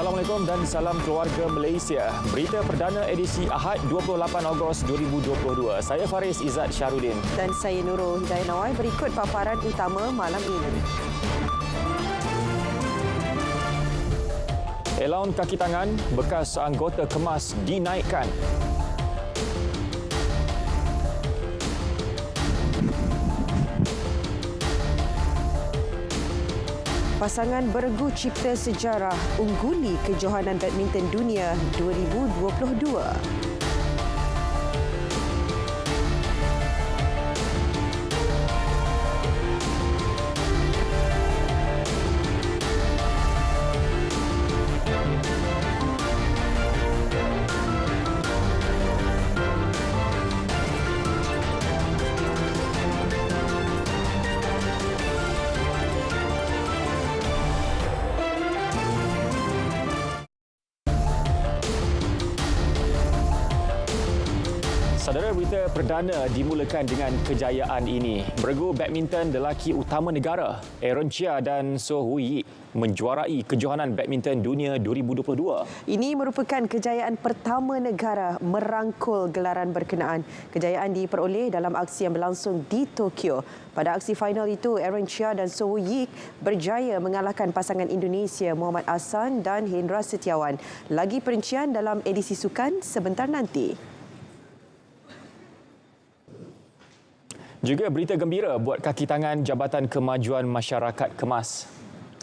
Assalamualaikum dan salam keluarga Malaysia. Berita perdana edisi Ahad 28 Ogos 2022. Saya Faris Izzat Syahrudin. Dan saya Nurul Hidayah Nawai. Berikut paparan utama malam ini. Elaun kaki tangan bekas anggota KEMAS dinaikkan. Pasangan beregu cipta sejarah ungguli kejohanan badminton dunia 2022. Saudara, berita perdana dimulakan dengan kejayaan ini. Beregu badminton lelaki utama negara, Aaron Chia dan So Hui Yik menjuarai kejohanan badminton dunia 2022. Ini merupakan kejayaan pertama negara merangkul gelaran berkenaan. Kejayaan diperoleh dalam aksi yang berlangsung di Tokyo. Pada aksi final itu, Aaron Chia dan So Hui Yik berjaya mengalahkan pasangan Indonesia Muhammad Ahsan dan Hendra Setiawan. Lagi perincian dalam edisi sukan sebentar nanti. Juga berita gembira buat kaki tangan Jabatan Kemajuan Masyarakat KEMAS.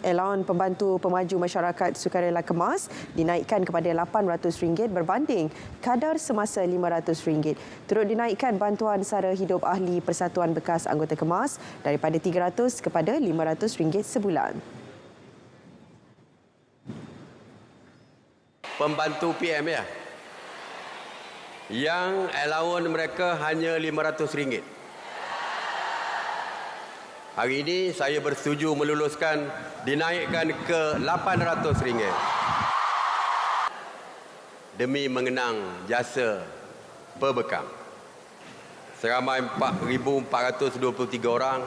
Elaun pembantu pemaju masyarakat sukarela KEMAS dinaikkan kepada RM800 berbanding kadar semasa RM500. Turut dinaikkan bantuan sara hidup ahli Persatuan Bekas Anggota KEMAS daripada RM300 kepada RM500 sebulan. Pembantu PM ya, yang allowance mereka hanya RM500. Hari ini saya bersetuju meluluskan dinaikkan ke RM800 demi mengenang jasa perbekam. Seramai 4,423 orang,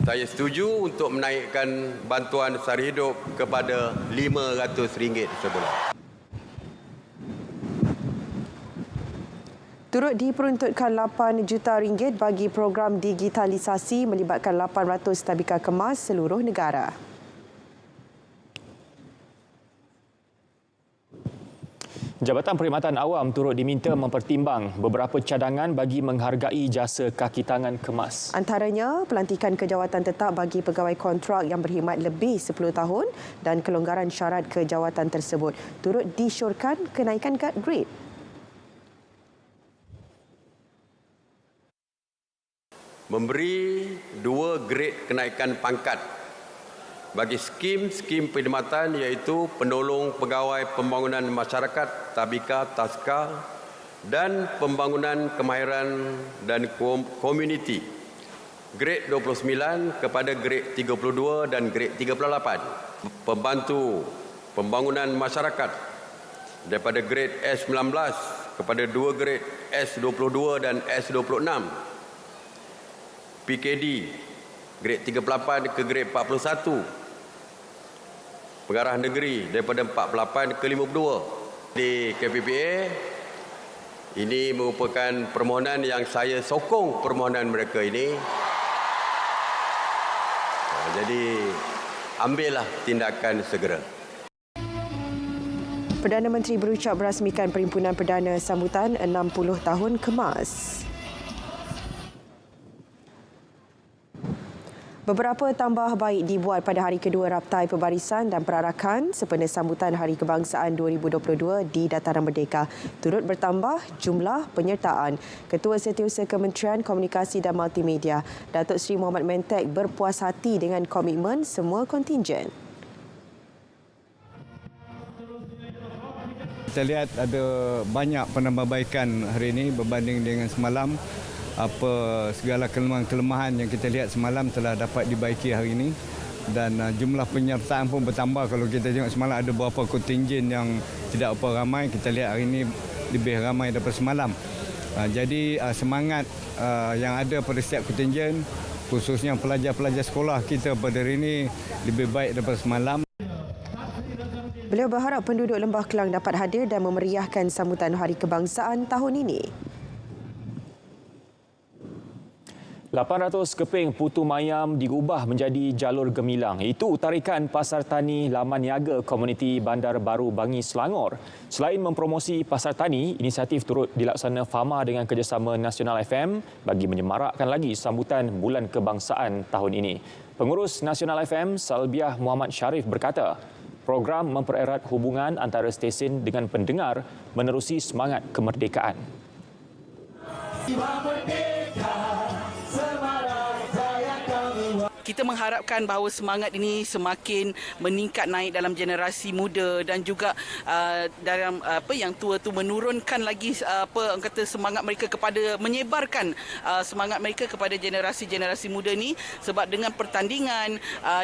saya setuju untuk menaikkan bantuan sara hidup kepada RM500 sebulan. Turut diperuntukkan RM8 juta bagi program digitalisasi melibatkan 800 tadbika KEMAS seluruh negara. Jabatan Perkhidmatan Awam turut diminta mempertimbang beberapa cadangan bagi menghargai jasa kaki tangan KEMAS. Antaranya, pelantikan kejawatan tetap bagi pegawai kontrak yang berkhidmat lebih 10 tahun dan kelonggaran syarat kejawatan tersebut. Turut disyorkan kenaikan grade. Memberi 2 grade kenaikan pangkat bagi skim-skim perkhidmatan iaitu penolong pegawai pembangunan masyarakat, tadbika, taska dan pembangunan kemahiran dan komuniti. Grade 29 kepada grade 32 dan grade 38. Pembantu pembangunan masyarakat daripada grade S19 kepada 2 grade S22 dan S26. PKD grade 38 ke grade 41. Pengarah negeri daripada 48 ke 52. Di KPPA ini merupakan permohonan yang saya sokong permohonan mereka ini. Jadi ambillah tindakan segera. Perdana Menteri berucap berasmikan Perhimpunan Perdana sambutan 60 tahun KEMAS. Beberapa tambah baik dibuat pada hari kedua Raptai Pembarisan dan Perarakan sempena sambutan Hari Kebangsaan 2022 di Dataran Merdeka. Turut bertambah jumlah penyertaan. Ketua Setiausaha Kementerian Komunikasi dan Multimedia, Datuk Seri Muhammad Mentek berpuas hati dengan komitmen semua kontingen. Kita lihat ada banyak penambahbaikan hari ini berbanding dengan semalam. Segala kelemahan-kelemahan yang kita lihat semalam telah dapat dibaiki hari ini, dan jumlah penyertaan pun bertambah. Kalau kita tengok semalam ada beberapa kontingen yang tidak apa ramai, kita lihat hari ini lebih ramai daripada semalam. Jadi semangat yang ada pada setiap kontingen, khususnya pelajar-pelajar sekolah kita pada hari ini lebih baik daripada semalam. Beliau berharap penduduk Lembah Kelang dapat hadir dan memeriahkan sambutan Hari Kebangsaan tahun ini. 800 keping putu mayam diubah menjadi jalur gemilang. Itu tarikan Pasar Tani Laman Niaga Komuniti Bandar Baru Bangi Selangor. Selain mempromosi pasar tani, inisiatif turut dilaksana Fama dengan kerjasama Nasional FM bagi menyemarakkan lagi sambutan Bulan Kebangsaan tahun ini. Pengurus Nasional FM, Salbiah Muhammad Sharif berkata, program mempererat hubungan antara stesen dengan pendengar menerusi semangat kemerdekaan. Kita mengharapkan bahawa semangat ini semakin meningkat naik dalam generasi muda dan juga dalam yang tua tu menurunkan lagi semangat mereka kepada menyebarkan semangat mereka kepada generasi-generasi muda ni, sebab dengan pertandingan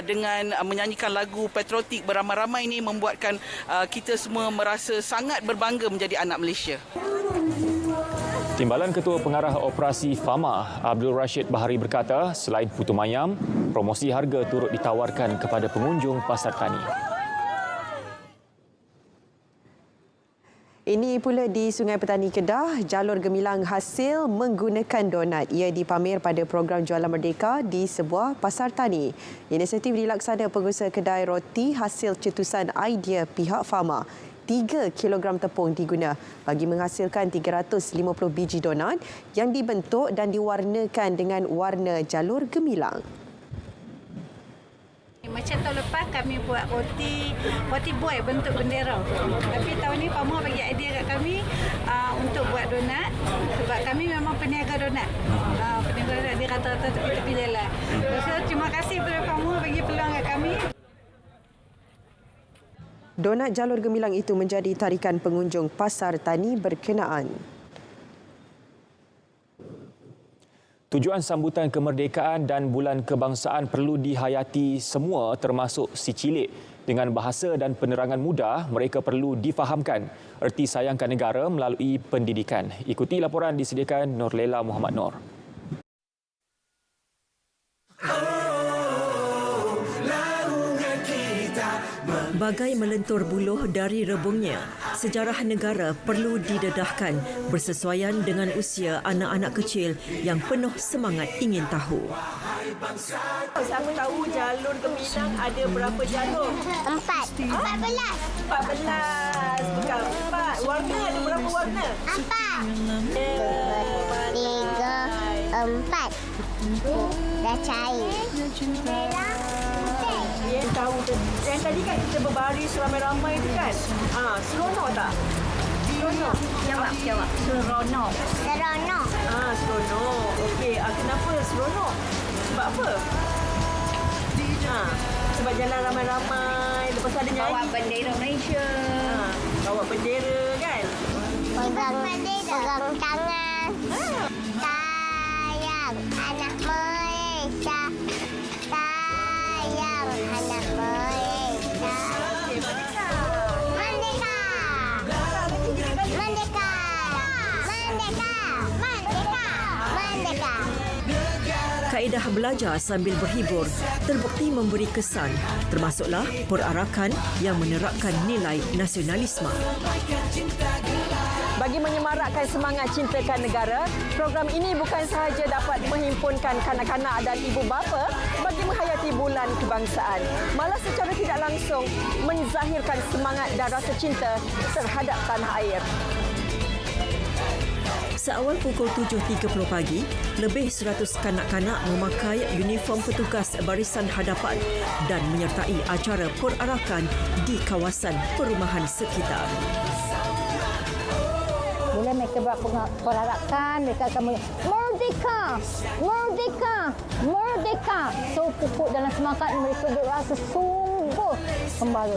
dengan menyanyikan lagu patriotik beramai-ramai ini membuatkan kita semua merasa sangat berbangga menjadi anak Malaysia. Timbalan Ketua Pengarah Operasi Fama, Abdul Rashid Bahari berkata, selain putu mayam, promosi harga turut ditawarkan kepada pengunjung pasar tani. Ini pula di Sungai Petani Kedah, jalur gemilang hasil menggunakan donat. Ia dipamer pada program Jualan Merdeka di sebuah pasar tani. Inisiatif dilaksana pengusaha kedai roti hasil cetusan idea pihak Fama. 3 kilogram tepung diguna bagi menghasilkan 350 biji donat yang dibentuk dan diwarnakan dengan warna jalur gemilang. Macam tahun lepas kami buat roti boy bentuk bendera. Tapi tahun ni Fama bagi idea kat kami untuk buat donat, sebab kami memang peniaga donat. Peniaga donat di rata-rata tepi-tepi jalan. So, terima kasih kepada Fama bagi peluang kat kami. Donat jalur gemilang itu menjadi tarikan pengunjung pasar tani berkenaan. Tujuan sambutan kemerdekaan dan bulan kebangsaan perlu dihayati semua termasuk si cilik. Dengan bahasa dan penerangan mudah, mereka perlu difahamkan erti sayangkan negara melalui pendidikan. Ikuti laporan disediakan Nurlela Muhammad Nur. Bagai melentur buluh dari rebungnya, sejarah negara perlu didedahkan bersesuaian dengan usia anak-anak kecil yang penuh semangat ingin tahu. Siapa tahu jalur gemilang ada berapa jalur? 14. Bukan 4. Warna ada berapa warna? 4. 3, 4. Dah cair. Tahu yang tadi kan kita berbaris ramai-ramai tu kan. Seronok tak? Seronok. Jawab. Seronok. Seronok. Okey, kenapa seronok? Sebab apa? Sebab jalan ramai-ramai, lepas tu ada nyanyi. Bawa bendera Malaysia. Bawa bendera kan? Pegang tangan. Sayang anak Malaysia. Sayang anak Malaysia. Merdeka. Merdeka. Merdeka. Merdeka. Merdeka. Kaedah belajar sambil berhibur terbukti memberi kesan, termasuklah perarakan yang menerapkan nilai nasionalisme. Bagi menyemarakkan semangat cintakan negara, program ini bukan sahaja dapat menghimpunkan kanak-kanak dan ibu bapa bagi menghayati bulan kebangsaan, malah secara tidak langsung menzahirkan semangat dan rasa cinta terhadap tanah air. Seawal pukul 7.30 pagi, lebih 100 kanak-kanak memakai uniform petugas barisan hadapan dan menyertai acara perarakan di kawasan perumahan sekitar. Bila mereka buat perarakan, mereka akan merdeka, merdeka, merdeka. So pupuk dalam semangat mereka berasa sungguh kembali.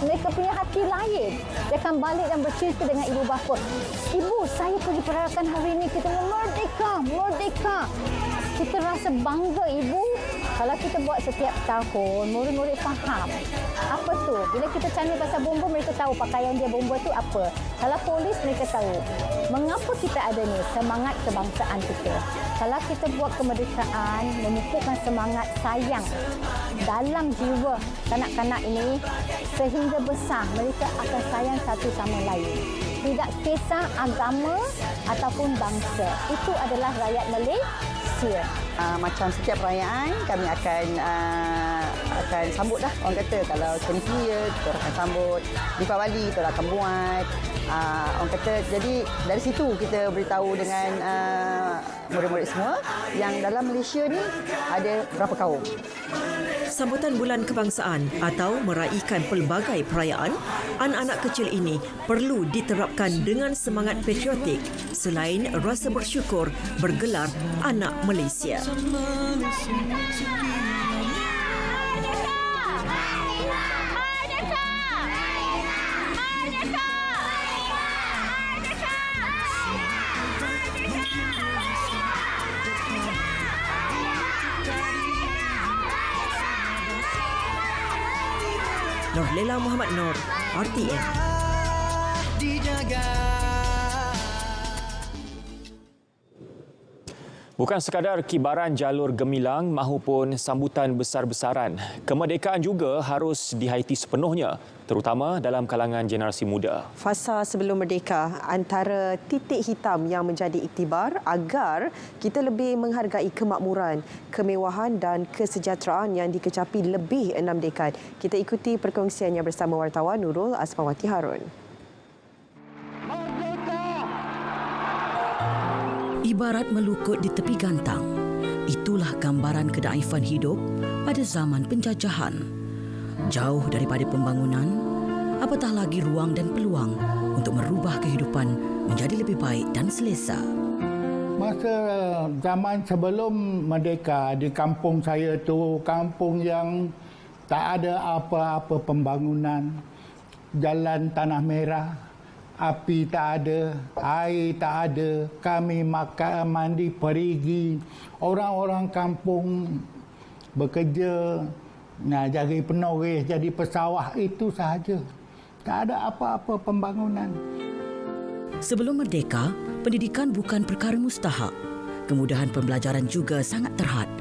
Mereka punya hati lain. Dia akan balik dan bercerita dengan ibu bapa. Ibu, saya pergi perarakan hari ini. Kita merdeka, merdeka. Kita rasa bangga, ibu. Kalau kita buat setiap tahun, murid-murid faham apa tu. Bila kita tanya pasal bomba, mereka tahu pakaian dia bomba tu apa. Kalau polis, mereka tahu. Mengapa kita ada ni? Semangat kebangsaan kita. Kalau kita buat kemerdekaan, memupukkan semangat sayang dalam jiwa kanak-kanak ini, sehingga besar mereka akan sayang satu sama lain. Tidak kisah agama ataupun bangsa. Itu adalah rakyat Malaysia. Macam setiap perayaan kami akan sambut dah. Orang kata kalau Chinese New Year kita akan sambut, Deepavali kita akan buat. Orang kata jadi dari situ kita beritahu dengan murid-murid semua yang dalam Malaysia ni ada berapa kaum. Sambutan Bulan Kebangsaan atau meraihkan pelbagai perayaan, anak-anak kecil ini perlu diterapkan dengan semangat patriotik selain rasa bersyukur bergelar Anak Malaysia. Nurlela Muhammad Nur, RTM. Bukan sekadar kibaran jalur gemilang mahupun sambutan besar-besaran, kemerdekaan juga harus dihaiti sepenuhnya, terutama dalam kalangan generasi muda. Fasa sebelum merdeka antara titik hitam yang menjadi iktibar agar kita lebih menghargai kemakmuran, kemewahan dan kesejahteraan yang dikecapi lebih 6 dekad. Kita ikuti perkongsiannya bersama wartawan Nurul Asmawati Harun. Ibarat melukut di tepi gantang, itulah gambaran kedaifan hidup pada zaman penjajahan. Jauh daripada pembangunan, apatah lagi ruang dan peluang untuk merubah kehidupan menjadi lebih baik dan selesa. Masa zaman sebelum merdeka, di kampung saya tu, kampung yang tak ada apa-apa pembangunan, jalan tanah merah, api tak ada, air tak ada, kami makan, mandi, perigi. Orang-orang kampung bekerja, jadi penoreh, jadi pesawah, itu sahaja. Tak ada apa-apa pembangunan. Sebelum merdeka, pendidikan bukan perkara mustahak. Kemudahan pembelajaran juga sangat terhad,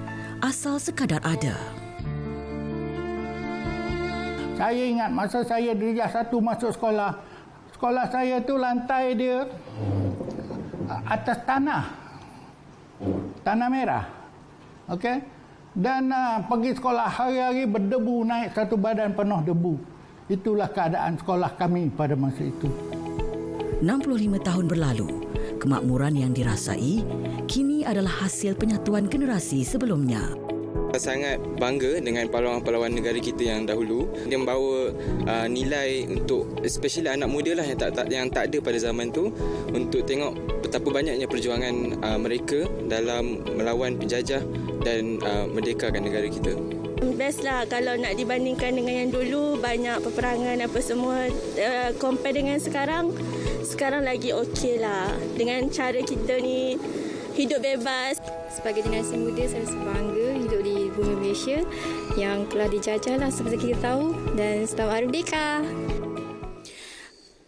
asal sekadar ada. Saya ingat masa saya darjah 1 masuk sekolah, sekolah saya tu lantai dia atas tanah merah, okey. Dan pergi sekolah hari-hari berdebu, naik satu badan penuh debu. Itulah keadaan sekolah kami pada masa itu. 65 tahun berlalu, kemakmuran yang dirasai kini adalah hasil penyatuan generasi sebelumnya. Sangat bangga dengan pahlawan-pahlawan negara kita yang dahulu. Dia membawa nilai untuk especially anak muda lah yang tak ada pada zaman tu, untuk tengok betapa banyaknya perjuangan mereka dalam melawan penjajah dan merdekakan negara kita. Best lah kalau nak dibandingkan dengan yang dulu, banyak peperangan apa semua. Compare dengan sekarang lagi okey lah. Dengan cara kita ni hidup bebas. Sebagai generasi muda, saya rasa bangga hidup di bumi Malaysia yang telah dijajah lah seperti kita tahu, dan selamat Hari Merdeka.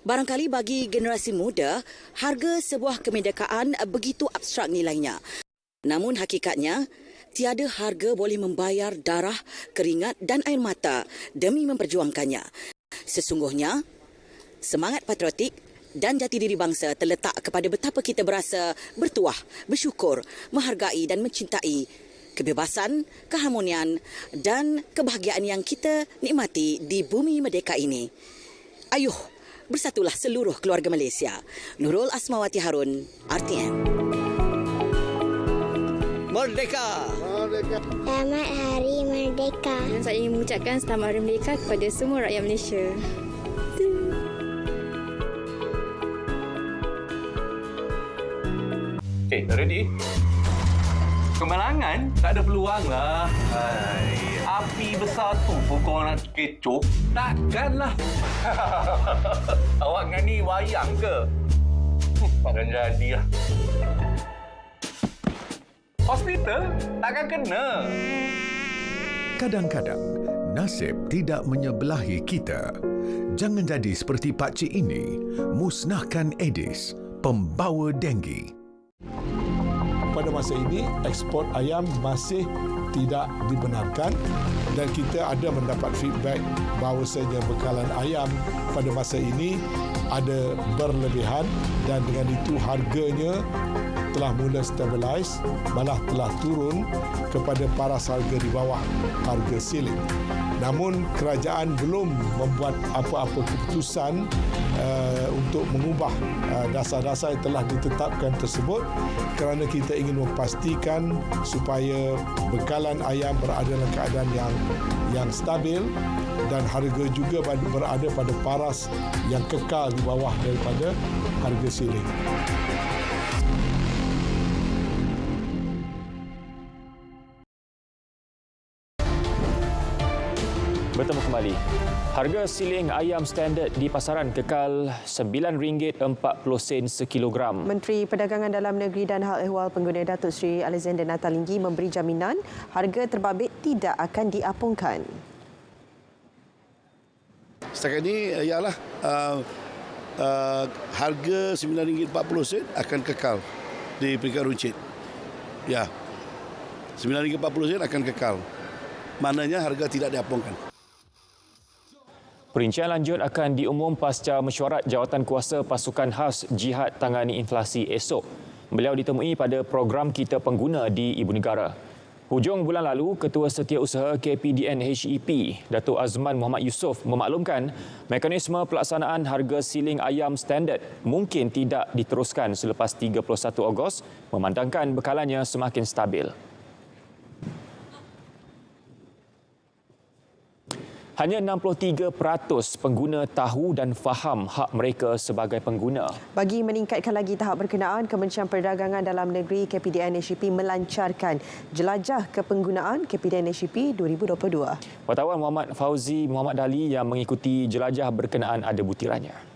Barangkali bagi generasi muda, harga sebuah kemerdekaan begitu abstrak nilainya. Namun hakikatnya, tiada harga boleh membayar darah, keringat dan air mata demi memperjuangkannya. Sesungguhnya, semangat patriotik dan jati diri bangsa terletak kepada betapa kita berasa bertuah, bersyukur, menghargai dan mencintai kebebasan, keharmonian dan kebahagiaan yang kita nikmati di bumi merdeka ini. Ayuh, bersatulah seluruh keluarga Malaysia. Nurul Asmawati Harun, RTM. Merdeka! Selamat Hari Merdeka. Dan saya ingin mengucapkan selamat Hari Merdeka kepada semua rakyat Malaysia. Ready? Kemalangan tak ada peluang lah. Api besar tu pukul nak kecoh. Takkanlah. Awak dengan ni wayang ke? Takkan jadi lah. Hospital takkan kena. Kadang-kadang, nasib tidak menyebelahi kita. Jangan jadi seperti pakcik ini. Musnahkan Aedes, pembawa denggi. Pada masa ini, ekspor ayam masih tidak dibenarkan dan kita ada mendapat feedback bahawasanya bekalan ayam pada masa ini ada berlebihan dan dengan itu harganya telah mula stabilize, malah telah turun kepada paras harga di bawah harga siling. Namun kerajaan belum membuat apa-apa keputusan untuk mengubah dasar-dasar yang telah ditetapkan tersebut kerana kita ingin memastikan supaya bekalan ayam berada dalam keadaan yang stabil dan harga juga berada pada paras yang kekal di bawah daripada harga siling. Bertemu kembali. Harga siling ayam standard di pasaran kekal RM9.40 sekilogram. Menteri Perdagangan Dalam Negeri dan Hal Ehwal Pengguna Datuk Seri Alexander Nathalinggi memberi jaminan harga terbabit tidak akan diapungkan. Setakat ini ialah harga RM9.40 akan kekal di peringkat runcit. Ya. RM9.40 akan kekal. Maknanya harga tidak diapungkan. Perincian lanjut akan diumum pasca mesyuarat Jawatankuasa Pasukan Khas Jihad Tangani Inflasi esok. Beliau ditemui pada program Kita Pengguna di Ibu Negara. Hujung bulan lalu, Ketua Setiausaha KPDN HEP, Datuk Azman Muhammad Yusof memaklumkan mekanisme pelaksanaan harga siling ayam standard mungkin tidak diteruskan selepas 31 Ogos memandangkan bekalannya semakin stabil. Hanya 63% pengguna tahu dan faham hak mereka sebagai pengguna. Bagi meningkatkan lagi tahap berkenaan, Kementerian Perdagangan Dalam Negeri KPDN HEP melancarkan Jelajah Kepenggunaan KPDN HEP 2022. Wartawan Muhammad Fauzi Muhammad Dali yang mengikuti jelajah berkenaan ada butirannya.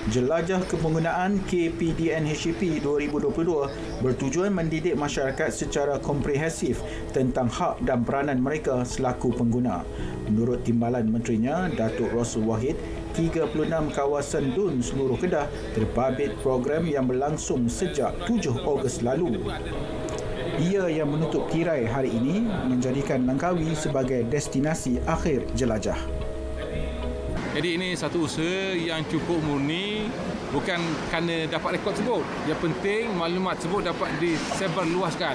Jelajah Kepenggunaan KPDN HEP 2022 bertujuan mendidik masyarakat secara komprehensif tentang hak dan peranan mereka selaku pengguna. Menurut timbalan menterinya, Datuk Rasul Wahid, 36 kawasan DUN seluruh Kedah terbabit program yang berlangsung sejak 7 Ogos lalu. Ia yang menutup tirai hari ini menjadikan Langkawi sebagai destinasi akhir jelajah. Jadi ini satu usaha yang cukup murni, bukan kerana dapat rekod tersebut. Yang penting maklumat tersebut dapat disebarluaskan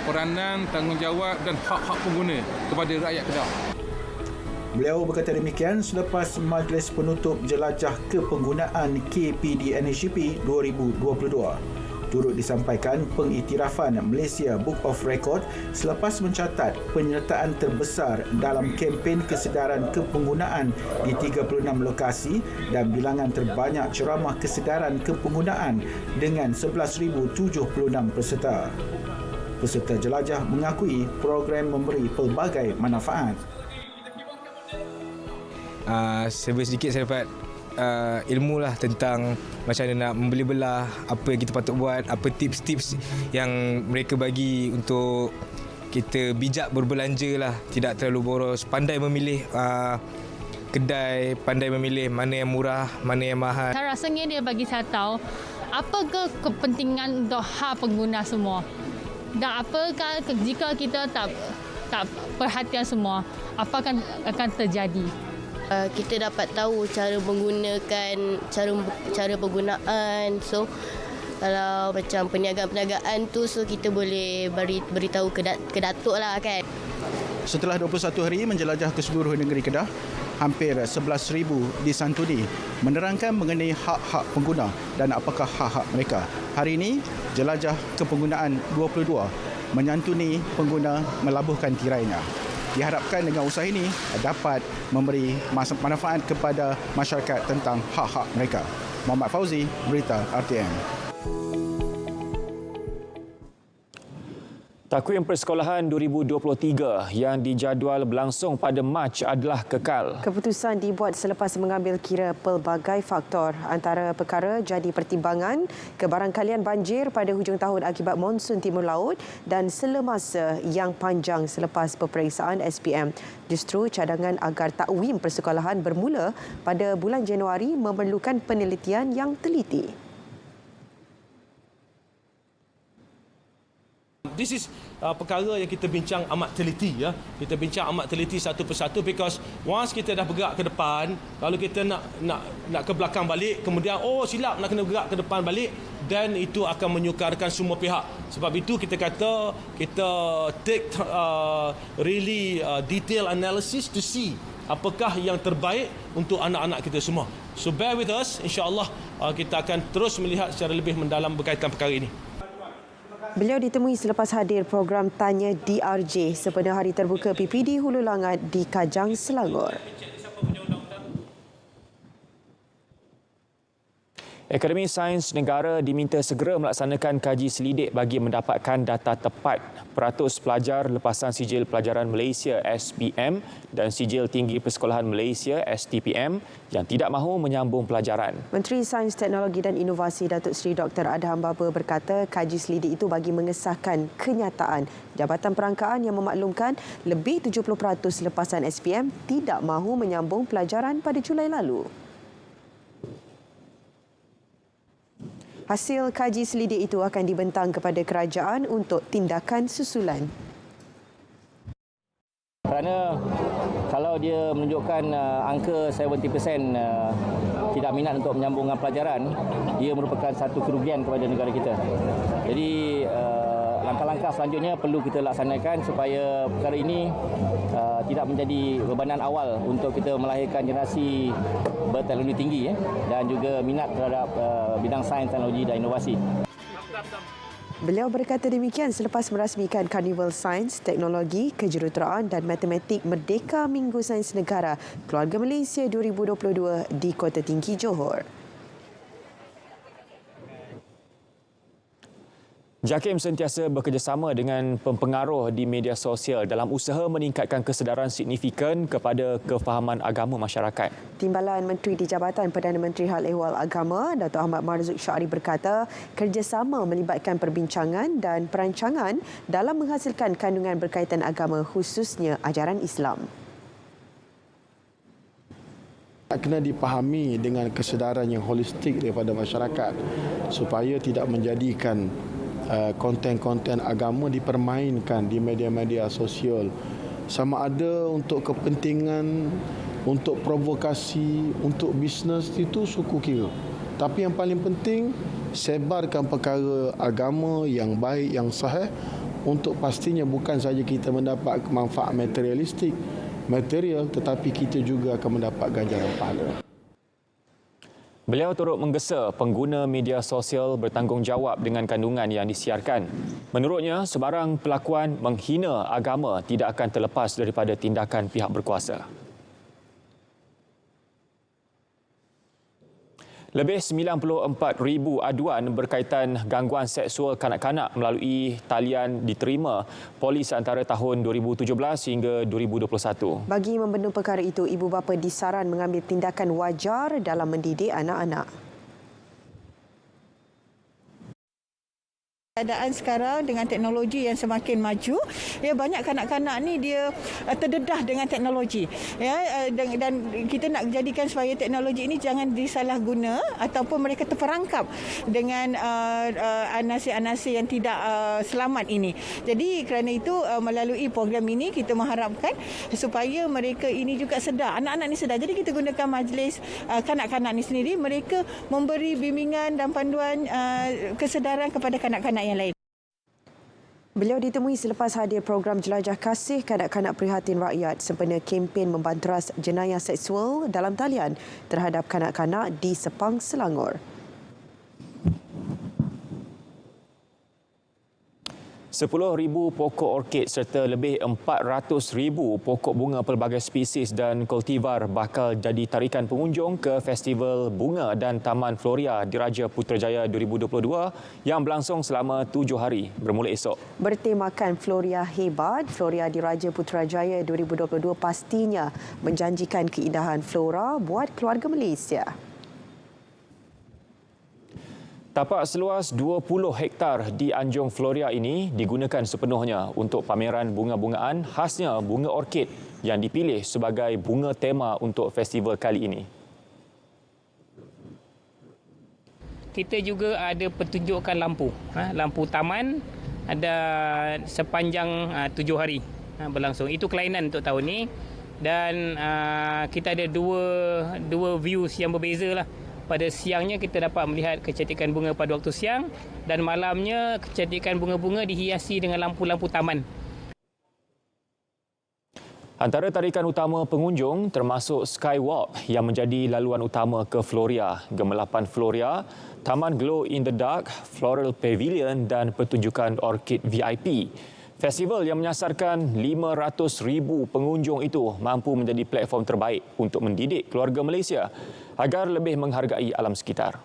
peranan, tanggungjawab dan hak-hak pengguna kepada rakyat Kedah. Beliau berkata demikian selepas majlis penutup Jelajah Kepenggunaan KPDN HEP 2022. Turut disampaikan pengiktirafan Malaysia Book of Record selepas mencatat penyertaan terbesar dalam kempen kesedaran kepenggunaan di 36 lokasi dan bilangan terbanyak ceramah kesedaran kepenggunaan dengan 11,076 peserta. Peserta jelajah mengakui program memberi pelbagai manfaat. Sedikit saya dapat ilmu lah tentang macam mana nak membeli belah, apa yang kita patut buat, apa tips-tips yang mereka bagi untuk kita bijak berbelanja lah, tidak terlalu boros, pandai memilih kedai, pandai memilih mana yang murah, mana yang mahal. Saya rasanya dia bagi saya tahu apakah kepentingan untuk hak pengguna semua dan apakah jika kita tak perhatian semua, apa akan terjadi. Kita dapat tahu cara menggunakan cara penggunaan. So kalau macam perniagaan-perniagaan tu, so kita boleh beritahu ke Datuk lah kan. Setelah 21 hari menjelajah ke seluruh negeri Kedah, hampir 11,000 disantuni menerangkan mengenai hak-hak pengguna dan apakah hak-hak mereka. Hari ini, Jelajah Kepenggunaan 22 menyantuni pengguna melabuhkan tirainya. Diharapkan dengan usaha ini dapat memberi manfaat kepada masyarakat tentang hak-hak mereka. Muhammad Fauzi, Berita RTM. Takwim persekolahan 2023 yang dijadual berlangsung pada Mac adalah kekal. Keputusan dibuat selepas mengambil kira pelbagai faktor. Antara perkara jadi pertimbangan kebarangkalian banjir pada hujung tahun akibat monsun timur laut dan sela masa yang panjang selepas peperiksaan SPM. Justru cadangan agar takwim persekolahan bermula pada bulan Januari memerlukan penelitian yang teliti. This is perkara yang kita bincang amat teliti ya. Kita bincang amat teliti satu persatu because once kita dah bergerak ke depan, lalu kita nak ke belakang balik, kemudian silap nak kena bergerak ke depan balik, dan itu akan menyukarkan semua pihak. Sebab itu kita kata kita take really detailed analysis to see apakah yang terbaik untuk anak-anak kita semua. So bear with us, insya-Allah kita akan terus melihat secara lebih mendalam berkaitan perkara ini. Beliau ditemui selepas hadir program Tanya DRJ sempena Hari Terbuka PPD Hulu Langat di Kajang, Selangor. Akademi Sains Negara diminta segera melaksanakan kaji selidik bagi mendapatkan data tepat peratus pelajar lepasan Sijil Pelajaran Malaysia SPM dan Sijil Tinggi Persekolahan Malaysia STPM yang tidak mahu menyambung pelajaran. Menteri Sains, Teknologi dan Inovasi Datuk Seri Dr. Adham Baba berkata kaji selidik itu bagi mengesahkan kenyataan Jabatan Perangkaan yang memaklumkan lebih 70% lepasan SPM tidak mahu menyambung pelajaran pada Julai lalu. Hasil kaji selidik itu akan dibentang kepada kerajaan untuk tindakan susulan. Kerana kalau dia menunjukkan angka 70% tidak minat untuk menyambungkan pelajaran, ia merupakan satu kerugian kepada negara kita. Jadi langkah-langkah selanjutnya perlu kita laksanakan supaya perkara ini tidak menjadi bebanan awal untuk kita melahirkan generasi berteknologi tinggi dan juga minat terhadap bidang sains, teknologi dan inovasi. Beliau berkata demikian selepas merasmikan Karnival Sains, Teknologi, Kejuruteraan dan Matematik Merdeka Minggu Sains Negara Keluarga Malaysia 2022 di Kota Tinggi, Johor. JAKIM sentiasa bekerjasama dengan pempengaruh di media sosial dalam usaha meningkatkan kesedaran signifikan kepada kefahaman agama masyarakat. Timbalan Menteri di Jabatan Perdana Menteri Hal Ehwal Agama, Dato' Ahmad Marzuq Syari berkata, kerjasama melibatkan perbincangan dan perancangan dalam menghasilkan kandungan berkaitan agama khususnya ajaran Islam. Kena dipahami dengan kesedaran yang holistik daripada masyarakat supaya tidak menjadikan konten-konten agama dipermainkan di media-media sosial, sama ada untuk kepentingan, untuk provokasi, untuk bisnes, itu suku kira. Tapi yang paling penting, sebarkan perkara agama yang baik, yang sahih, untuk pastinya bukan saja kita mendapat manfaat material, tetapi kita juga akan mendapat ganjaran pahala. Beliau turut menggesa pengguna media sosial bertanggungjawab dengan kandungan yang disiarkan. Menurutnya, sebarang perlakuan menghina agama tidak akan terlepas daripada tindakan pihak berkuasa. Lebih 94,000 aduan berkaitan gangguan seksual kanak-kanak melalui talian diterima polis antara tahun 2017 hingga 2021. Bagi membendung perkara itu, ibu bapa disaran mengambil tindakan wajar dalam mendidik anak-anak. Keadaan sekarang dengan teknologi yang semakin maju, banyak kanak-kanak ni dia terdedah dengan teknologi, dan kita nak jadikan supaya teknologi ini jangan disalahguna ataupun mereka terperangkap dengan anasi-anasi yang tidak selamat ini. Jadi kerana itu melalui program ini kita mengharapkan supaya mereka ini juga sedar, anak-anak ni sedar. Jadi kita gunakan majlis kanak-kanak ni sendiri, mereka memberi bimbingan dan panduan kesedaran kepada kanak-kanak yang lain. Beliau ditemui selepas hadir program Jelajah Kasih Kanak-Kanak Prihatin Rakyat sempena kempen membanteras jenayah seksual dalam talian terhadap kanak-kanak di Sepang, Selangor. 10,000 pokok orkid serta lebih 400,000 pokok bunga pelbagai spesies dan kultivar bakal jadi tarikan pengunjung ke Festival Bunga dan Taman Floria Diraja Putrajaya 2022 yang berlangsung selama 7 hari bermula esok. Bertemakan Floria Hebat, Floria Diraja Putrajaya 2022 pastinya menjanjikan keindahan flora buat keluarga Malaysia. Tapak seluas 20 hektar di Anjung Floria ini digunakan sepenuhnya untuk pameran bunga-bungaan khasnya bunga orkid yang dipilih sebagai bunga tema untuk festival kali ini. Kita juga ada pertunjukan lampu. Lampu taman ada sepanjang 7 hari berlangsung. Itu kelainan untuk tahun ini. Dan kita ada dua views yang berbeza lah. Pada siangnya kita dapat melihat kecantikan bunga pada waktu siang dan malamnya kecantikan bunga-bunga dihiasi dengan lampu-lampu taman. Antara tarikan utama pengunjung termasuk Skywalk yang menjadi laluan utama ke Floria, Gemelapan Floria, Taman Glow in the Dark, Floral Pavilion dan pertunjukan Orkid VIP. Festival yang menyasarkan 500,000 pengunjung itu mampu menjadi platform terbaik untuk mendidik keluarga Malaysia agar lebih menghargai alam sekitar.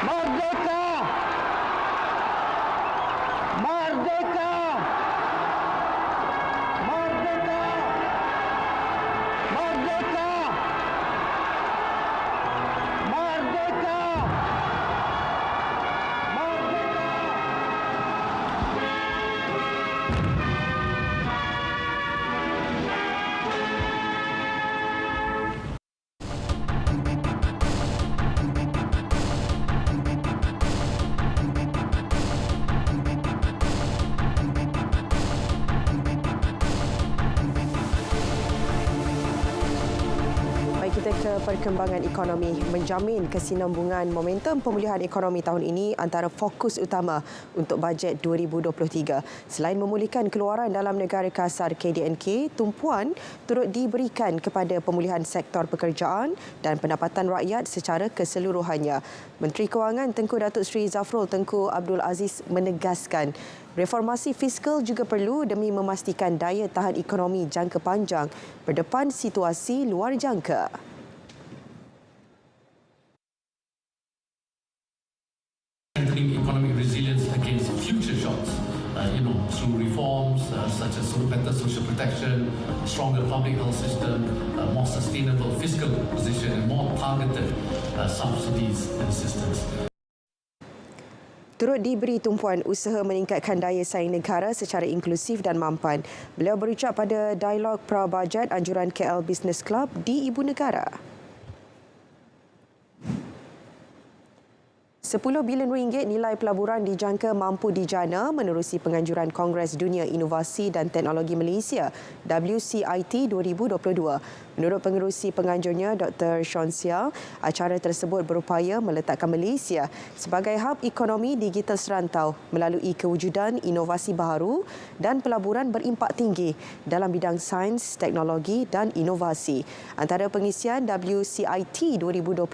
Merdeka! Merdeka! Merdeka! Merdeka! Merdeka! Kita ke perkembangan ekonomi. Menjamin kesinambungan momentum pemulihan ekonomi tahun ini antara fokus utama untuk bajet 2023. Selain memulihkan keluaran dalam negara kasar KDNK, tumpuan turut diberikan kepada pemulihan sektor pekerjaan dan pendapatan rakyat secara keseluruhannya. Menteri Kewangan Tengku Datuk Seri Zafrul Tengku Abdul Aziz menegaskan reformasi fiskal juga perlu demi memastikan daya tahan ekonomi jangka panjang berdepan situasi luar jangka. Strengthening economic resilience against future shocks, through reforms such as better social protection, stronger public health system, more sustainable fiscal position, and more targeted subsidies and assistance. Turut diberi tumpuan usaha meningkatkan daya saing negara secara inklusif dan mampan. Beliau berucap pada dialog pra-bajet anjuran KL Business Club di Ibu Negara. 10 bilion ringgit nilai pelaburan dijangka mampu dijana menerusi penganjuran Kongres Dunia Inovasi dan Teknologi Malaysia WCIT 2022. Menurut pengerusi penganjurnya Dr. Sean Sia, acara tersebut berupaya meletakkan Malaysia sebagai hub ekonomi digital serantau melalui kewujudan inovasi baharu dan pelaburan berimpak tinggi dalam bidang sains, teknologi dan inovasi. Antara pengisian WCIT 2022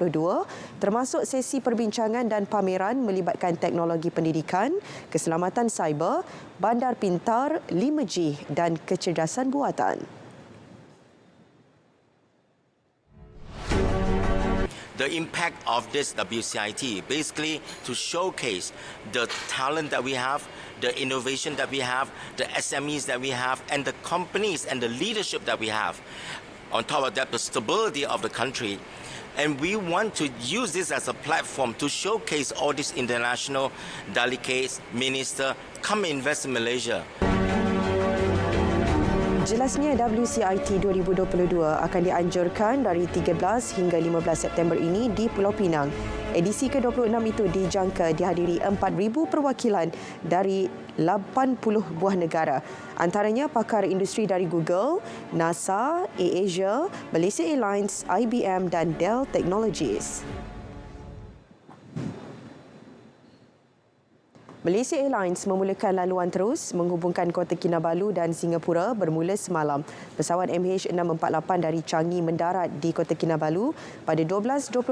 termasuk sesi perbincangan dan pameran melibatkan teknologi pendidikan, keselamatan cyber, bandar pintar, 5G dan kecerdasan buatan. The impact of this WCIT, basically to showcase the talent that we have, the innovation that we have, the SMEs that we have, and the companies and the leadership that we have. On top of that, the stability of the country. And we want to use this as a platform to showcase all these international delegates, ministers, come invest in Malaysia. Jelasnya WCIT 2022 akan dianjurkan dari 13 hingga 15 September ini di Pulau Pinang. Edisi ke-26 itu dijangka dihadiri 4,000 perwakilan dari 80 buah negara. Antaranya pakar industri dari Google, NASA, AirAsia, Malaysia Airlines, IBM dan Dell Technologies. Malaysia Airlines memulakan laluan terus menghubungkan Kota Kinabalu dan Singapura bermula semalam. Pesawat MH648 dari Changi mendarat di Kota Kinabalu pada 12.25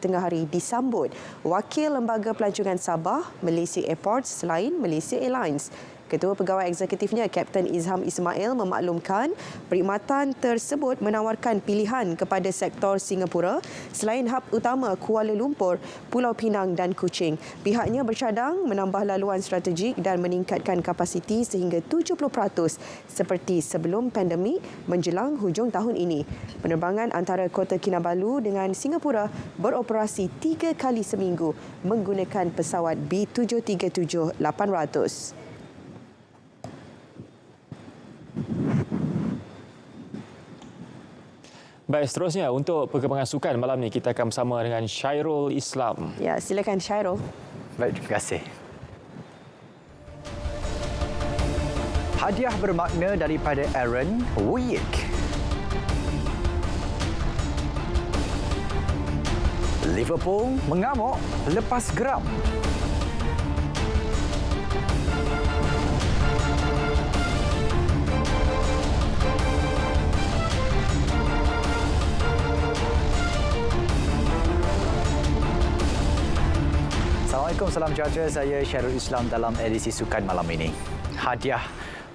tengah hari disambut Wakil Lembaga Pelancongan Sabah Malaysia Airports selain Malaysia Airlines. Ketua Pegawai Eksekutifnya Kapten Izham Ismail memaklumkan perkhidmatan tersebut menawarkan pilihan kepada sektor Singapura selain hub utama Kuala Lumpur, Pulau Pinang dan Kuching. Pihaknya bercadang menambah laluan strategik dan meningkatkan kapasiti sehingga 70% seperti sebelum pandemik menjelang hujung tahun ini. Penerbangan antara Kota Kinabalu dengan Singapura beroperasi 3 kali seminggu menggunakan pesawat B737-800. Baik, seterusnya untuk perkembangan sukan malam ni kita akan bersama dengan Syairul Islam. Ya, silakan Syairul. Baik, terima kasih. Hadiah bermakna daripada Aaron Wuyik. Liverpool mengamuk lepas geram. Assalamualaikum, salam sejahtera. Saya Syairul Islam dalam edisi Sukan malam ini. Hadiah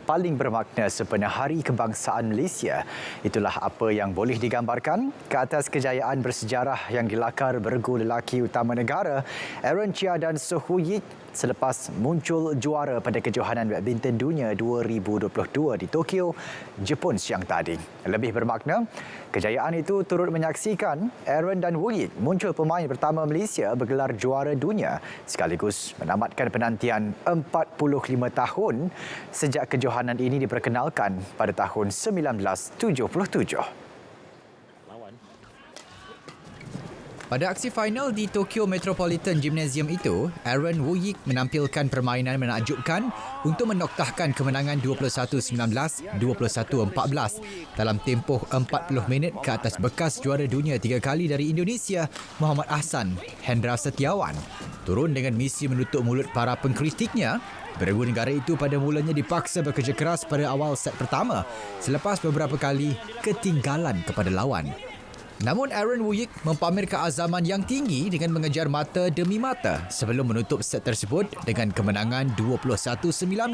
paling bermakna sempena Hari Kebangsaan Malaysia. Itulah apa yang boleh digambarkan ke atas kejayaan bersejarah yang dilakar bergu lelaki utama negara Aaron Chia dan Soh Woo-yik selepas muncul juara pada kejohanan badminton dunia 2022 di Tokyo, Jepun siang tadi. Lebih bermakna, kejayaan itu turut menyaksikan Aaron dan Woo-yik muncul pemain pertama Malaysia bergelar juara dunia sekaligus menamatkan penantian 45 tahun sejak kejohanan ini diperkenalkan pada tahun 1977. Pada aksi final di Tokyo Metropolitan Gymnasium itu, Aaron Woo-yik menampilkan permainan menakjubkan untuk menoktahkan kemenangan 21-19, 21-14 dalam tempoh 40 minit ke atas bekas juara dunia 3 kali dari Indonesia, Muhammad Ahsan Hendra Setiawan. Turun dengan misi menutup mulut para pengkritiknya, beregu negara itu pada mulanya dipaksa bekerja keras pada awal set pertama selepas beberapa kali ketinggalan kepada lawan. Namun Aaron Woo-yik mempamer keazaman yang tinggi dengan mengejar mata demi mata sebelum menutup set tersebut dengan kemenangan 21-19.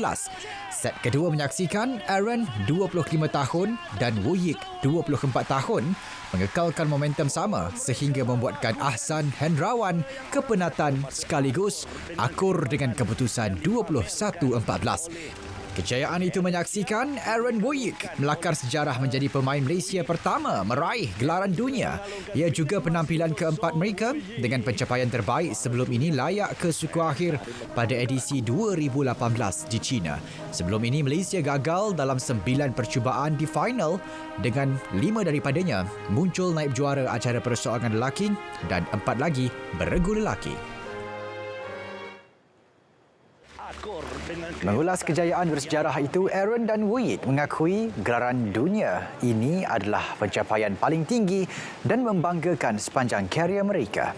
Set kedua menyaksikan Aaron 25 tahun dan Woo-yik 24 tahun mengekalkan momentum sama sehingga membuatkan Ahsan Hendrawan kepenatan sekaligus akur dengan keputusan 21-14. Kejayaan itu menyaksikan Aaron Woo-yik melakar sejarah menjadi pemain Malaysia pertama meraih gelaran dunia. Ia juga penampilan keempat mereka dengan pencapaian terbaik sebelum ini layak ke suku akhir pada edisi 2018 di China. Sebelum ini Malaysia gagal dalam 9 percubaan di final dengan 5 daripadanya muncul naib juara acara persoalangan lelaki dan 4 lagi beregu lelaki. Mengulas kejayaan bersejarah itu, Aaron dan Woo-yik mengakui gelaran dunia ini adalah pencapaian paling tinggi dan membanggakan sepanjang karier mereka.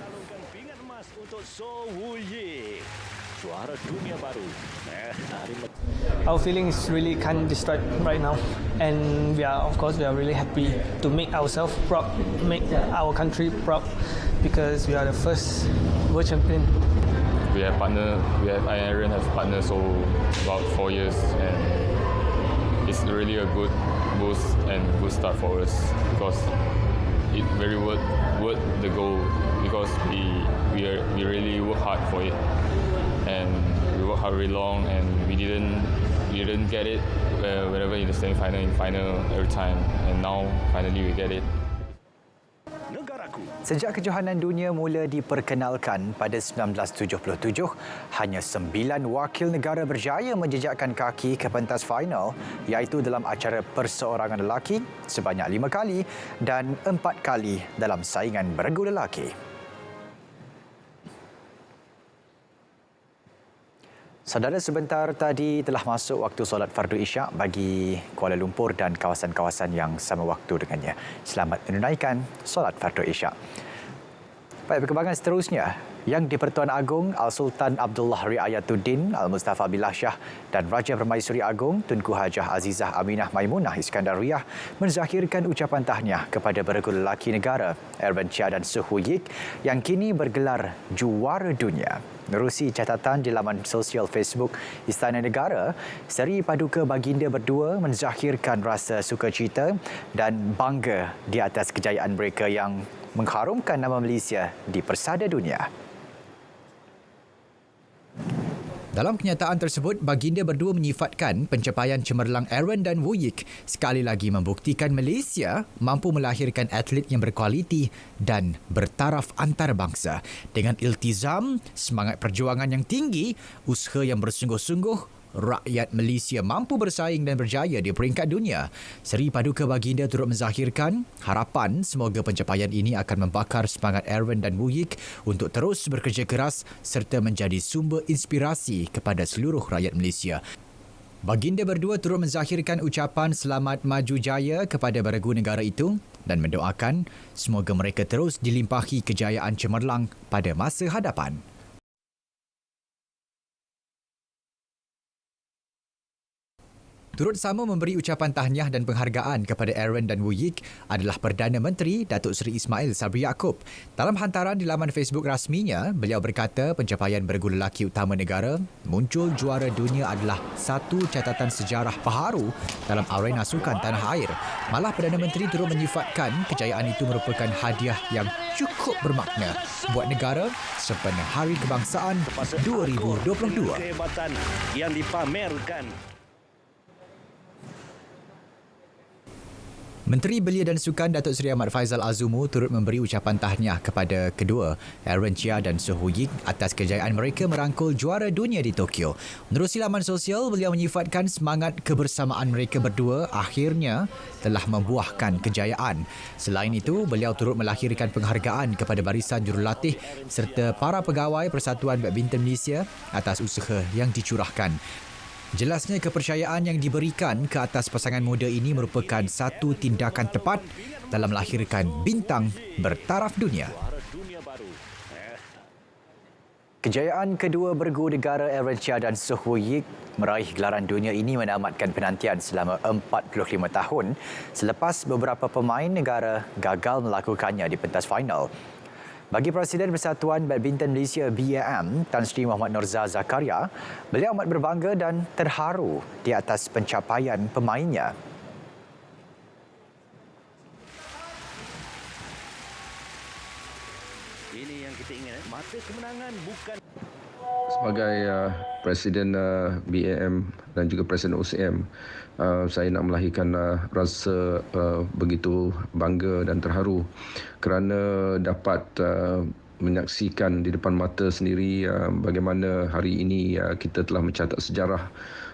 Our feelings really can't describe right now, and we are really happy to make ourselves proud, make our country proud, because we are the first world champion. I and Aaron have partners for about 4 years, and it's really a good boost and good start for us because it very worth the goal because we really work hard for it, and we work hard very long, and we didn't get it whenever in the semi-final, in final every time, and now finally we get it. Sejak kejohanan dunia mula diperkenalkan pada 1977, hanya 9 wakil negara berjaya menjejakkan kaki ke pentas final, iaitu dalam acara perseorangan lelaki sebanyak 5 kali dan 4 kali dalam saingan beregu lelaki. Saudara, sebentar tadi telah masuk waktu solat fardu isyak bagi Kuala Lumpur dan kawasan-kawasan yang sama waktu dengannya. Selamat menunaikan solat fardu isyak. Baik, perkembangan seterusnya. yang di-Pertuan Agong Al-Sultan Abdullah Riayatuddin Al-Mustafa Billah Shah dan Raja Permaisuri Agong Tunku Hajah Azizah Aminah Maimunah Iskandariah menzahirkan ucapan tahniah kepada beregu lelaki negara Aaron Chia dan Soh Hui Yik yang kini bergelar juara dunia. Menerusi catatan di laman sosial Facebook Istana Negara, Seri Paduka Baginda berdua menzahirkan rasa sukacita dan bangga di atas kejayaan mereka yang mengharumkan nama Malaysia di persada dunia. Dalam kenyataan tersebut, baginda berdua menyifatkan pencapaian cemerlang Aaron dan Wu Yik sekali lagi membuktikan Malaysia mampu melahirkan atlet yang berkualiti dan bertaraf antarabangsa. Dengan iltizam, semangat perjuangan yang tinggi, usaha yang bersungguh-sungguh, rakyat Malaysia mampu bersaing dan berjaya di peringkat dunia. Seri Paduka Baginda turut menzahirkan harapan semoga pencapaian ini akan membakar semangat Aaron dan Wu Yik untuk terus bekerja keras serta menjadi sumber inspirasi kepada seluruh rakyat Malaysia. Baginda berdua turut menzahirkan ucapan selamat maju jaya kepada beregu negara itu dan mendoakan semoga mereka terus dilimpahi kejayaan cemerlang pada masa hadapan. Turut sama memberi ucapan tahniah dan penghargaan kepada Aaron dan Wu Yik adalah Perdana Menteri Datuk Seri Ismail Sabri Yaakob. Dalam hantaran di laman Facebook rasminya, beliau berkata pencapaian beregu lelaki utama negara muncul juara dunia adalah satu catatan sejarah baharu dalam arena sukan tanah air. Malah Perdana Menteri turut menyifatkan kejayaan itu merupakan hadiah yang cukup bermakna buat negara sempena Hari Kebangsaan 2022. Kehebatan yang dipamerkan. Menteri Belia dan Sukan Datuk Seri Ahmad Faizal Azumu turut memberi ucapan tahniah kepada kedua, Aaron Chia dan Soh Hui Yik atas kejayaan mereka merangkul juara dunia di Tokyo. Menerusi laman sosial, beliau menyifatkan semangat kebersamaan mereka berdua akhirnya telah membuahkan kejayaan. Selain itu, beliau turut melahirkan penghargaan kepada barisan jurulatih serta para pegawai Persatuan Badminton Malaysia atas usaha yang dicurahkan. Jelasnya kepercayaan yang diberikan ke atas pasangan muda ini merupakan satu tindakan tepat dalam melahirkan bintang bertaraf dunia. Kejayaan kedua beregu negara Aaron Chia dan Soh Hui Yik meraih gelaran dunia ini menamatkan penantian selama 45 tahun selepas beberapa pemain negara gagal melakukannya di pentas final. Bagi Presiden Persatuan Badminton Malaysia BAM, Tan Sri Muhammad Norza Zakaria, beliau amat berbangga dan terharu di atas pencapaian pemainnya. Ini yang kita ingat, mata kemenangan bukan. Sebagai Presiden BAM dan juga Presiden OCM, saya nak melahirkan rasa begitu bangga dan terharu kerana dapat menyaksikan di depan mata sendiri bagaimana hari ini kita telah mencatat sejarah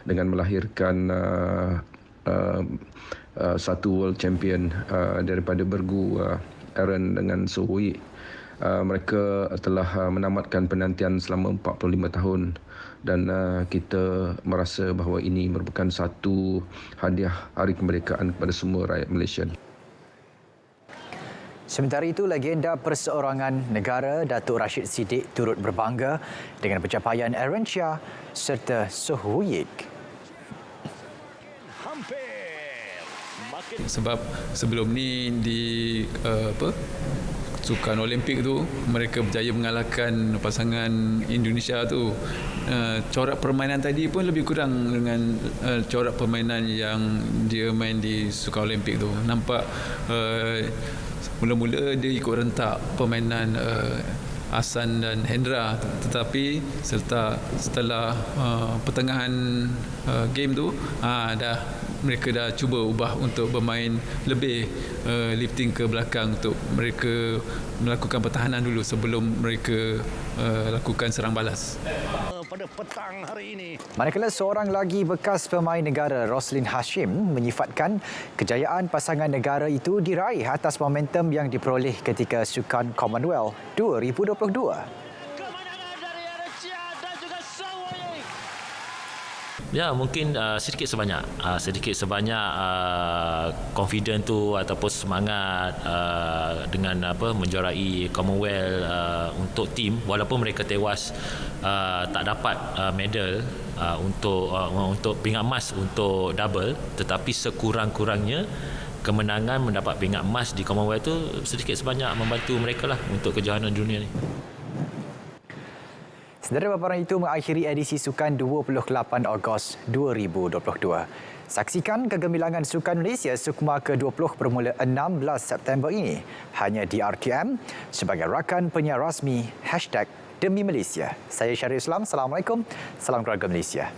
dengan melahirkan satu world champion daripada bergu Aaron dengan Soh Hui Yik. Mereka telah menamatkan penantian selama 45 tahun dan kita merasa bahawa ini merupakan satu hadiah hari kemerdekaan kepada semua rakyat Malaysia. Sementara itu, legenda perseorangan negara Datuk Rashid Siddiq turut berbangga dengan pencapaian Aaron Chia serta Soh Hui Yik. Sebab sebelum ni di Sukan Olimpik tu mereka berjaya mengalahkan pasangan Indonesia tu. Corak permainan tadi pun lebih kurang dengan corak permainan yang dia main di Sukan Olimpik tu. Nampak mula-mula dia ikut rentak permainan Hasan dan Hendra, tetapi setelah pertengahan game tu mereka dah cuba ubah untuk bermain lebih lifting ke belakang untuk mereka melakukan pertahanan dulu sebelum mereka lakukan serang balas. Pada petang hari ini. Manakala seorang lagi bekas pemain negara, Roslyn Hashim, menyifatkan kejayaan pasangan negara itu diraih atas momentum yang diperoleh ketika Sukan Commonwealth 2022. Ya, mungkin sedikit sebanyak confident tu ataupun semangat dengan menjuarai Commonwealth untuk tim, walaupun mereka tewas tak dapat medal untuk pingat emas untuk double, tetapi sekurang-kurangnya kemenangan mendapat pingat emas di Commonwealth tu sedikit sebanyak membantu mereka lah untuk kejohanan dunia ni. Sedara paparan itu mengakhiri edisi Sukan 28 Ogos 2022. Saksikan kegemilangan Sukan Malaysia Sukma ke-20 bermula 16 September ini hanya di RTM sebagai rakan penyiar rasmi #Demi Malaysia. Saya Syarif Islam. Assalamualaikum. Salam keluarga Malaysia.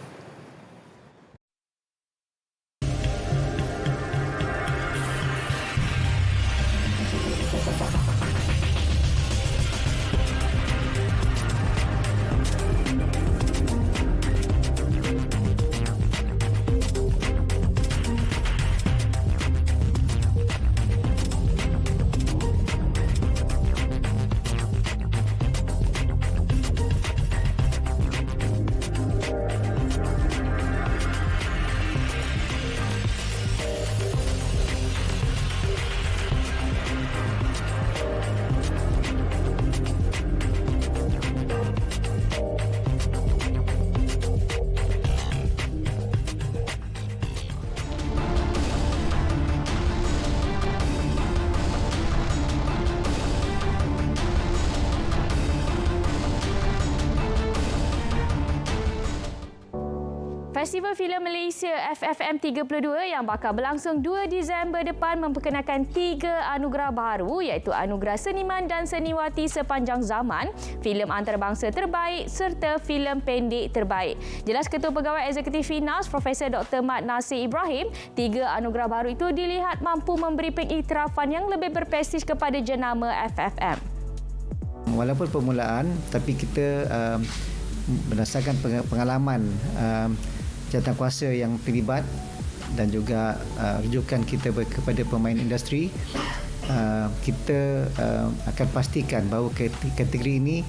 Festival Filem Malaysia FFM 32 yang bakal berlangsung 2 Disember depan memperkenalkan 3 anugerah baru iaitu Anugerah Seniman dan Seniwati Sepanjang Zaman, Filem Antarabangsa Terbaik serta Filem Pendek Terbaik. Jelas Ketua Pegawai Eksekutif FINAS Profesor Dr. Mat Nasir Ibrahim, 3 anugerah baru itu dilihat mampu memberi pengiktirafan yang lebih berprestij kepada jenama FFM. Walaupun permulaan, tapi kita berdasarkan pengalaman jawatankuasa yang terlibat dan juga rujukan kita kepada pemain industri, kita akan pastikan bahawa kategori ini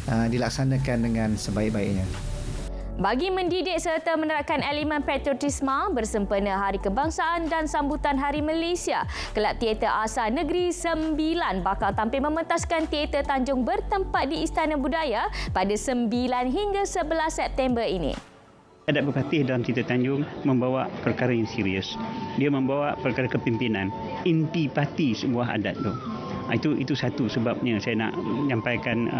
dilaksanakan dengan sebaik-baiknya. Bagi mendidik serta menerapkan elemen patriotisme bersempena Hari Kebangsaan dan sambutan Hari Malaysia, Kelab Teater Asal Negeri 9 bakal tampil mementaskan teater Tanjung bertempat di Istana Budaya pada 9 hingga 11 September ini. Adat berpatih dalam Teater Tanjung membawa perkara yang serius. Dia membawa perkara kepimpinan, intipati sebuah adat tu. Itu satu sebabnya saya nak menyampaikan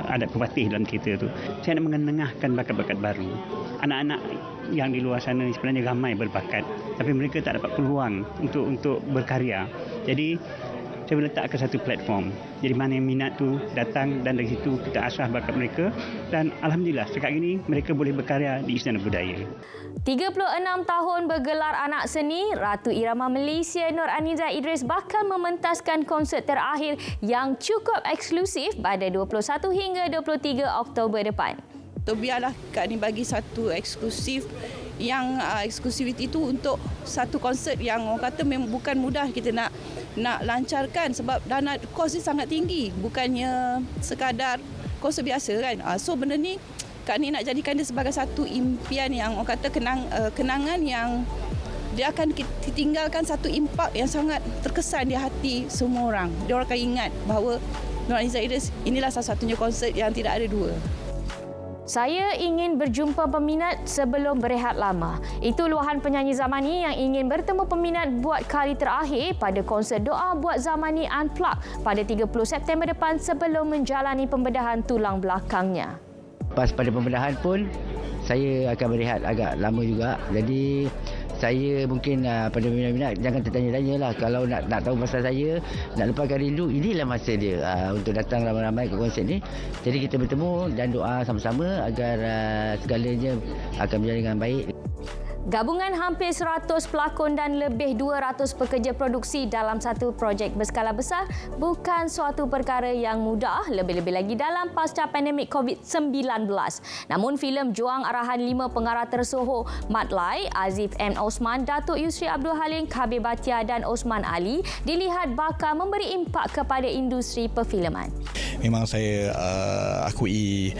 adat berpatih dalam teater tu. Saya nak mengenengahkan bakat-bakat baru. Anak-anak yang di luar sana sebenarnya ramai berbakat, tapi mereka tak dapat peluang untuk berkarya. Jadi saya meletakkan satu platform. Jadi mana yang minat tu datang dan dari situ kita asah bakat mereka dan alhamdulillah sekarang ini mereka boleh berkarya di Istana Budaya. 36 tahun bergelar anak seni, Ratu Irama Malaysia Nur Aniza Idris bakal mementaskan konsert terakhir yang cukup eksklusif pada 21 hingga 23 Oktober depan. So, biarlah Kak ni bagi satu eksklusif yang eksklusiviti itu untuk satu konsert yang orang kata memang bukan mudah kita nak lancarkan sebab dana kos ni sangat tinggi, bukannya sekadar konsert biasa kan. So benda ni Kak ni nak jadikan dia sebagai satu impian yang orang kata kenangan yang dia akan tinggalkan satu impak yang sangat terkesan di hati semua orang. Dia orang akan ingat bahawa Nur Aniza Idris inilah salah satunya konsert yang tidak ada dua. Saya ingin berjumpa peminat sebelum berehat lama. Itu luahan penyanyi Zamani yang ingin bertemu peminat buat kali terakhir pada konsert Doa Buat Zamani Unplugged pada 30 September depan sebelum menjalani pembedahan tulang belakangnya. Pas pada pembedahan pun, saya akan berehat agak lama juga. Jadi, saya mungkin pada minat-minat jangan tertanya-tanya lah. Kalau nak tahu pasal saya, nak lepaskan rindu, inilah masa dia untuk datang ramai-ramai ke konsert ni. Jadi kita bertemu dan doa sama-sama agar segalanya akan berjalan dengan baik. Gabungan hampir 100 pelakon dan lebih 200 pekerja produksi dalam satu projek berskala besar bukan suatu perkara yang mudah, lebih-lebih lagi dalam pasca pandemik COVID-19. Namun filem Juang arahan 5 pengarah tersohor Mat Lai, Azif M. Osman, Datuk Yusri Abdul Halim, Khabib Batia dan Osman Ali dilihat bakal memberi impak kepada industri perfilman. Memang saya akui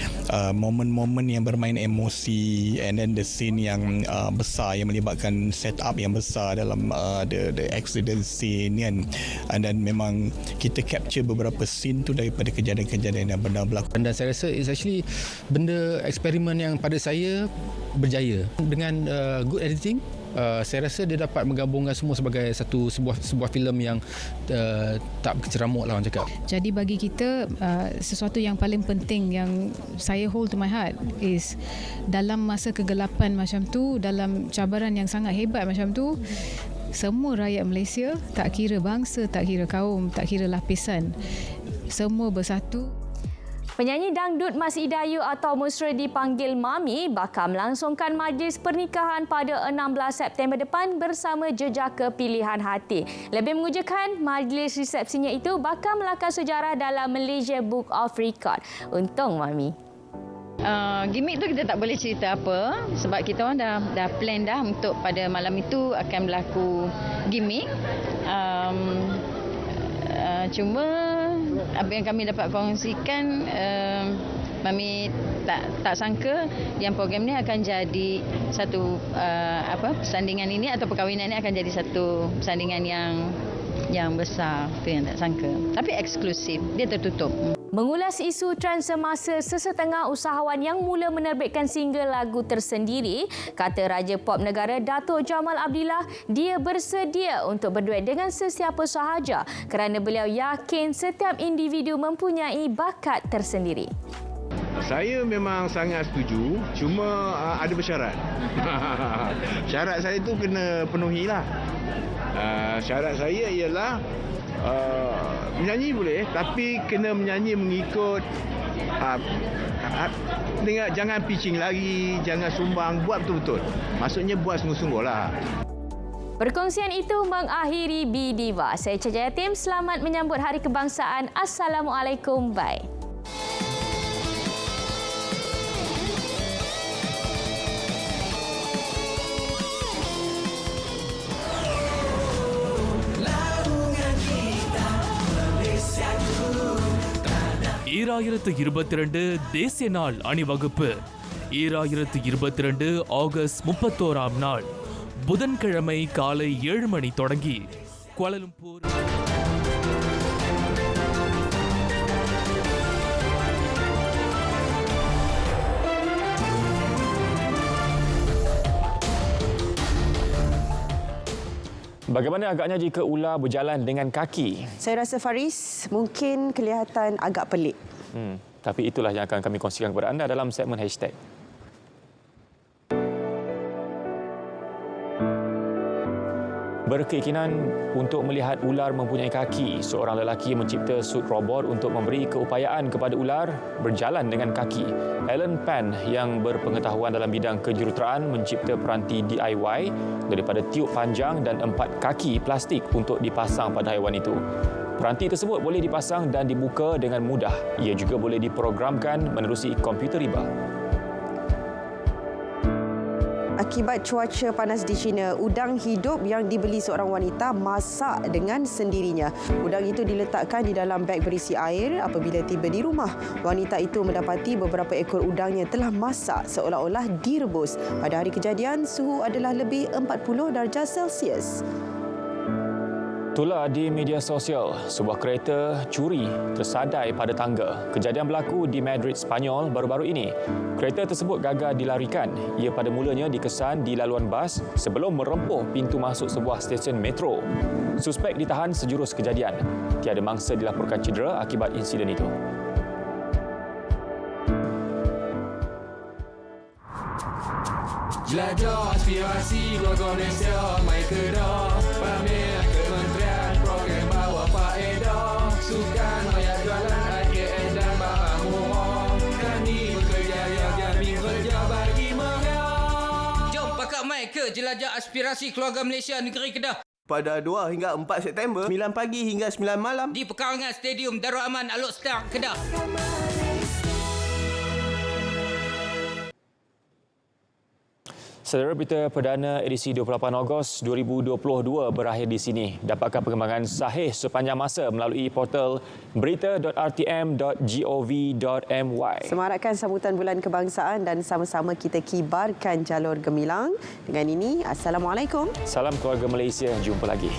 momen-momen yang bermain emosi and then the scene yang besar yang melibatkan setup yang besar dalam the accident scene kan, dan memang kita capture beberapa scene tu daripada kejadian-kejadian yang benar berlaku. Dan saya rasa it's actually benda eksperimen yang pada saya berjaya dengan good editing. Saya rasa dia dapat menggabungkan semua sebagai sebuah filem yang tak berceramuk lah orang cakap. Jadi bagi kita sesuatu yang paling penting yang saya hold to my heart is dalam masa kegelapan macam tu, dalam cabaran yang sangat hebat macam tu, semua rakyat Malaysia, tak kira bangsa, tak kira kaum, tak kira lapisan, semua bersatu. Penyanyi dangdut Mas Idayu atau mesra dipanggil Mami bakal melangsungkan majlis pernikahan pada 16 September depan bersama jejaka pilihan hati. Lebih mengujakan, majlis resepsinya itu bakal melakar sejarah dalam Malaysia Book of Record. Untung Mami. Gimik tu kita tak boleh cerita apa sebab kita orang dah plan dah untuk pada malam itu akan berlaku gimik. Cuma apa yang kami dapat kongsikan, Mami tak sangka yang program ni akan jadi satu persandingan ini atau perkahwinan ini akan jadi satu persandingan yang besar. Itu yang tak sangka. Tapi eksklusif, dia tertutup. Mengulas isu trend semasa, sesetengah usahawan yang mula menerbitkan single lagu tersendiri, kata Raja Pop Negara Datuk Jamal Abdillah, dia bersedia untuk berduet dengan sesiapa sahaja kerana beliau yakin setiap individu mempunyai bakat tersendiri. Saya memang sangat setuju, cuma ada bersyarat. Syarat saya tu kena penuhilah. Syarat saya ialah menyanyi boleh, tapi kena menyanyi mengikut jangan pitching lagi, jangan sumbang, buat betul-betul. Maksudnya buat sungguh-sungguh lah. Perkongsian itu mengakhiri B-Diva. Saya Caca Yatim, selamat menyambut Hari Kebangsaan. Assalamualaikum, bye. ஈராயிரத்து 22 தேசிய நாள் அணிவகுப்பு 2022 ஆகஸ்ட் 31ஆம் நாள் புதன்கிழமை காலை 7 மணி தொடங்கி குவாலாலம்பூர் Bagaimana agaknya jika ular berjalan dengan kaki? Saya rasa Faris mungkin kelihatan agak pelik. Tapi itulah yang akan kami kongsikan kepada anda dalam segmen hashtag. Berkeinginan untuk melihat ular mempunyai kaki, seorang lelaki mencipta sut robot untuk memberi keupayaan kepada ular berjalan dengan kaki. Alan Pan yang berpengetahuan dalam bidang kejuruteraan mencipta peranti DIY daripada tiup panjang dan 4 kaki plastik untuk dipasang pada haiwan itu. Peranti tersebut boleh dipasang dan dibuka dengan mudah. Ia juga boleh diprogramkan menerusi komputer riba. Akibat cuaca panas di China, udang hidup yang dibeli seorang wanita masak dengan sendirinya. Udang itu diletakkan di dalam beg berisi air. Apabila tiba di rumah, wanita itu mendapati beberapa ekor udang yang telah masak seolah-olah direbus. Pada hari kejadian, suhu adalah lebih 40 darjah Celsius. Tular di media sosial, sebuah kereta curi tersadai pada tangga. Kejadian berlaku di Madrid, Spanyol baru-baru ini. Kereta tersebut gagal dilarikan. Ia pada mulanya dikesan di laluan bas sebelum merempuh pintu masuk sebuah stesen metro. Suspek ditahan sejurus kejadian. Tiada mangsa dilaporkan cedera akibat insiden itu. Jelajah aspirasi keluarga Malaysia, mai kedah pamer kementerian program bawa faedah. Sukan maya jualan IKN dan barang murah. Kami bekerja yang jamin kerja bagi mereka. Jom pakat mai Ramai ke jelajah aspirasi keluarga Malaysia negeri Kedah. Pada 2 hingga 4 September, 9 pagi hingga 9 malam di Pekarangan Stadium Darul Aman Alok Star, Kedah. Saudara, berita perdana edisi 28 Ogos 2022 berakhir di sini. Dapatkan perkembangan sahih sepanjang masa melalui portal berita.rtm.gov.my. Semarakkan sambutan Bulan Kebangsaan dan sama-sama kita kibarkan jalur gemilang. Dengan ini, Assalamualaikum. Salam keluarga Malaysia. Jumpa lagi.